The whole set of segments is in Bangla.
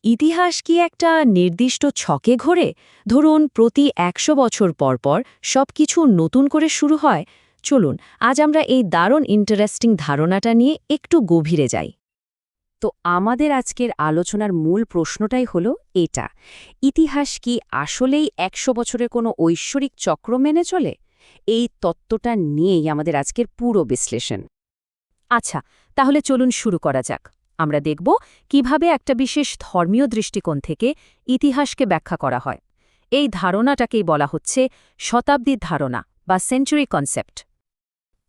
ইতিহাস কি একটা নির্দিষ্ট ছকে ঘোরে? ধরুন প্রতি ১০০ বছর পর পর সবকিছু নতুন করে শুরু হয়। চলুন আজ আমরা এই দারুণ ইন্টারেস্টিং ধারণাটা নিয়ে একটু গভীরে যাই। তো আমাদের আজকের আলোচনার মূল প্রশ্নটাই হলো এটা, ইতিহাস কি আসলেই ১০০ বছরের কোনো ঐশ্বরিক চক্র মেনে চলে? এই তত্ত্বটা নিয়েই আমাদের আজকের পুরো বিশ্লেষণ। আচ্ছা, তাহলে চলুন শুরু করা যাক। আমরা দেখব কিভাবে একটা বিশেষ ধর্মীয় দৃষ্টিকোণ থেকে ইতিহাসকে ব্যাখ্যা করা হয়। এই ধারণাটাকেই বলা হচ্ছে শতাব্দীর ধারণা বা সেঞ্চুরি কনসেপ্ট।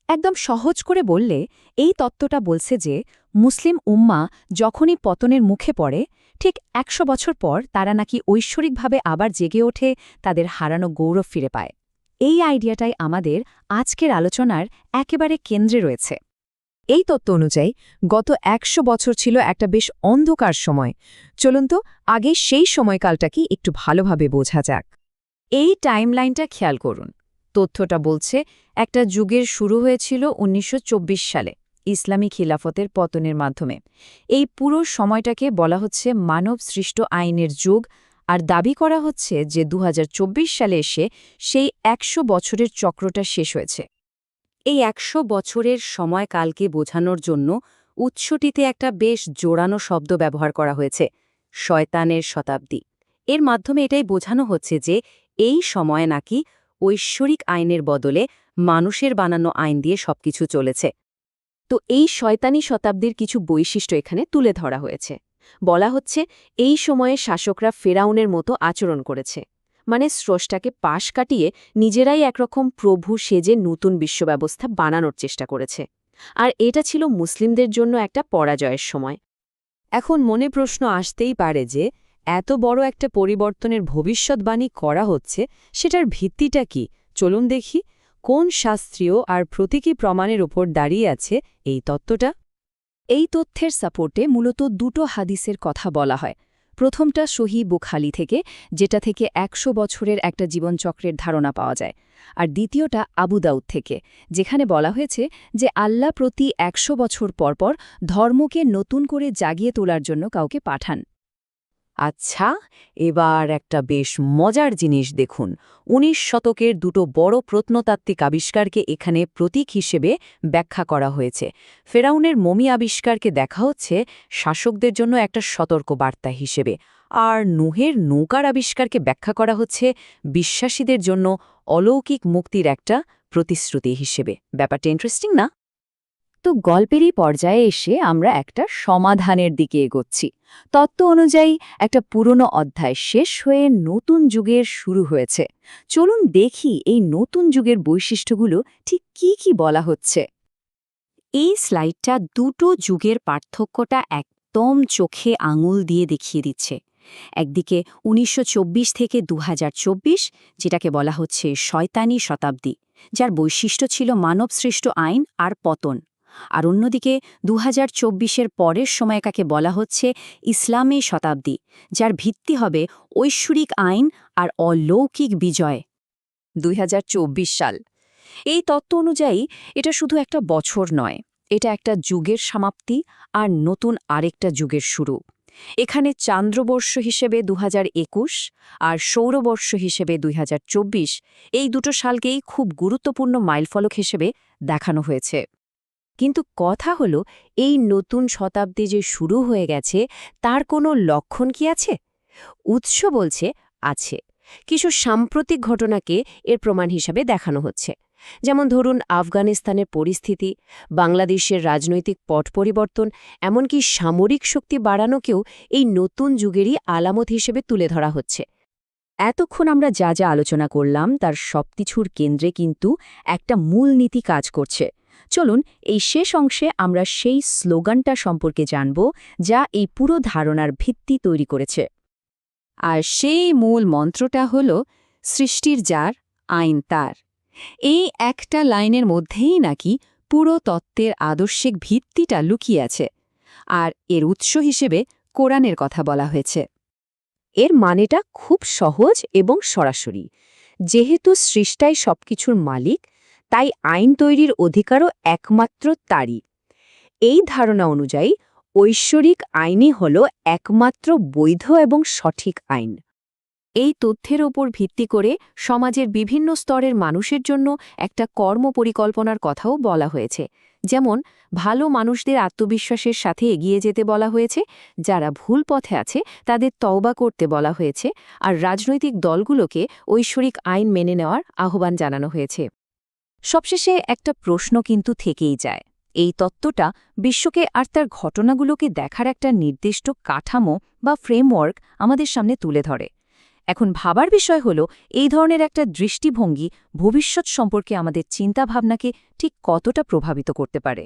একদম সহজ করে বললে এই তত্ত্বটা বলছে যে মুসলিম উম্মা যখনই পতনের মুখে পড়ে, ঠিক ১০০ বছর পর তারা নাকি ঐশ্বরিকভাবে আবার জেগে ওঠে, তাদের হারানো গৌরব ফিরে পায়। এই আইডিয়াটাই আমাদের আজকের আলোচনার একেবারে কেন্দ্রে রয়েছে। এই তত্ত্ব অনুযায়ী গত ১০০ বছর ছিল একটা বেশ অন্ধকার সময়। চলুন তো আগে সেই সময়কালটা কি একটু ভালোভাবে বোঝা যাক। এই টাইমলাইনটা খেয়াল করুন। তথ্যটা বলছে একটা যুগের শুরু হয়েছিল ১৯২৪ সালে ইসলামী খিলাফতের পতনের মাধ্যমে। এই পুরো সময়টাকে বলা হচ্ছে মানব সৃষ্ট আইনের যুগ, আর দাবি করা হচ্ছে যে ২০২৪ সালে এসে সেই ১০০ বছরের চক্রটা শেষ হয়েছে। এই ১০০ বছরের সময়কালকে বোঝানোর জন্য উৎসটিতে একটা বেশ জোরানো শব্দ ব্যবহার করা হয়েছে, শয়তানের শতাব্দী। এর মাধ্যমে এটাই বোঝানো হচ্ছে যে এই সময়ে নাকি ঐশ্বরিক আইনের বদলে মানুষের বানানো আইন দিয়ে সবকিছু চলেছে। তো এই শয়তানি শতাব্দীর কিছু বৈশিষ্ট্য এখানে তুলে ধরা হয়েছে। বলা হচ্ছে এই সময়ে শাসকরা ফেরাউনের মতো আচরণ করেছে, মানে স্রষ্টাকে পাশ কাটিয়ে নিজেরাই একরকম প্রভু সেজে নতুন বিশ্বব্যবস্থা বানানোর চেষ্টা করেছে। আর এটা ছিল মুসলিমদের জন্য একটা পরাজয়ের সময়। এখন মনে প্রশ্ন আসতেই পারে যে এত বড় একটা পরিবর্তনের ভবিষ্যৎবাণী করা হচ্ছে, সেটার ভিত্তিটা কি? চলুন দেখি কোন শাস্ত্রীয় আর প্রতীকী প্রমাণের ওপর দাঁড়িয়ে আছে এই তত্ত্বটা। এই তথ্যের সাপোর্টে মূলত দুটো হাদিসের কথা বলা হয়। প্রথমটা সহিহ বুখারী থেকে, যেটা থেকে ১০০ বছরের একটা জীবনচক্রের ধারণা পাওয়া যায়। আর দ্বিতীয়টা আবু দাউদ থেকে, যেখানে বলা হয়েছে যে আল্লাহ প্রতি ১০০ বছর পরপর ধর্মকে নতুন করে জাগিয়ে তোলার জন্য কাউকে পাঠান। আচ্ছা, এবার একটা বেশ মজার জিনিস দেখুন। ১৯ শতকের দুটো বড় প্রত্নতাত্ত্বিক আবিষ্কারকে এখানে প্রতীক হিসেবে ব্যাখ্যা করা হয়েছে। ফেরাউনের মমি আবিষ্কারকে দেখা হচ্ছে শাসকদের জন্য একটা সতর্ক বার্তা হিসেবে, আর নুহের নৌকার আবিষ্কারকে ব্যাখ্যা করা হচ্ছে বিশ্বাসীদের জন্য অলৌকিক মুক্তির একটা প্রতিশ্রুতি হিসেবে। ব্যাপারটা ইন্টারেস্টিং না? তো গল্পেরই পর্যায়ে এসে আমরা একটা সমাধানের দিকে এগোচ্ছি। তত্ত্ব অনুযায়ী একটা পুরনো অধ্যায় শেষ হয়ে নতুন যুগের শুরু হয়েছে। চলুন দেখি এই নতুন যুগের বৈশিষ্ট্যগুলো ঠিক কি কি বলা হচ্ছে। এই স্লাইডটা দুটো যুগের পার্থক্যটা একদম চোখে আঙুল দিয়ে দেখিয়ে দিচ্ছে। একদিকে ১৯২৪ থেকে ২০২৪, যেটাকে বলা হচ্ছে শয়তানি শতাব্দী, যার বৈশিষ্ট্য ছিল মানবসৃষ্ট আইন আর পতন। আর অন্যদিকে ২০২৪-এর পরের সময়কাকে বলা হচ্ছে ইসলামী শতাব্দী, যার ভিত্তি হবে ঐশ্বরিক আইন আর অলৌকিক বিজয়। ২০২৪ সাল। এই তত্ত্ব অনুযায়ী এটা শুধু একটা বছর নয়, এটা একটা যুগের সমাপ্তি আর নতুন আরেকটা যুগের শুরু। এখানে চান্দ্রবর্ষ হিসেবে ২০২১ আর সৌরবর্ষ হিসেবে ২০২৪, এই দুটো সালকেই খুব গুরুত্বপূর্ণ মাইলফলক হিসেবে দেখানো হয়েছে। কিন্তু কথা হলো, এই নতুন শতাব্দী যে শুরু হয়ে গেছে, তার কোনো লক্ষণ কি আছে? উৎস বলছে আছে। কিছু সাম্প্রতিক ঘটনাকে এর প্রমাণ হিসাবে দেখানো হচ্ছে। যেমন ধরুন আফগানিস্তানের পরিস্থিতি, বাংলাদেশের রাজনৈতিক পট পরিবর্তন, এমনকি সামরিক শক্তি বাড়ানোকেও এই নতুন যুগেরই আলামত হিসেবে তুলে ধরা হচ্ছে। এতক্ষণ আমরা যা যা আলোচনা করলাম তার সবকিছুর কেন্দ্রে কিন্তু একটা মূলনীতি কাজ করছে। চলুন এই শেষ অংশে আমরা সেই স্লোগানটা সম্পর্কে জানব যা এই পুরো ধারণার ভিত্তি তৈরি করেছে। আর সেই মূল মন্ত্রটা হল সৃষ্টির যার, আইন তার। এই একটা লাইনের মধ্যেই নাকি পুরো তত্ত্বের আদর্শিক ভিত্তিটা লুকিয়ে আছে। আর এর উৎস হিসেবে কোরআনের কথা বলা হয়েছে। এর মানেটা খুব সহজ এবং সরাসরি। যেহেতু সৃষ্টাই সবকিছুর মালিক, তাই আইন তৈরির অধিকারও একমাত্র তারই। এই ধারণা অনুযায়ী ঐশ্বরিক আইনই হল একমাত্র বৈধ এবং সঠিক আইন। এই তথ্যের ওপর ভিত্তি করে সমাজের বিভিন্ন স্তরের মানুষের জন্য একটা কর্ম পরিকল্পনার কথাও বলা হয়েছে। যেমন ভালো মানুষদের আত্মবিশ্বাসের সাথে এগিয়ে যেতে বলা হয়েছে, যারা ভুল পথে আছে তাদের তওবা করতে বলা হয়েছে, আর রাজনৈতিক দলগুলোকে ঐশ্বরিক আইন মেনে নেওয়ার আহ্বান জানানো হয়েছে। সবশেষে একটা প্রশ্ন কিন্তু থেকেই যায়। এই তত্ত্বটা বিশ্বকে আর তার ঘটনাগুলোকে দেখার একটা নির্দিষ্ট কাঠামো বা ফ্রেমওয়ার্ক আমাদের সামনে তুলে ধরে। এখন ভাবার বিষয় হল, এই ধরনের একটা দৃষ্টিভঙ্গি ভবিষ্যৎ সম্পর্কে আমাদের চিন্তাভাবনাকে ঠিক কতটা প্রভাবিত করতে পারে।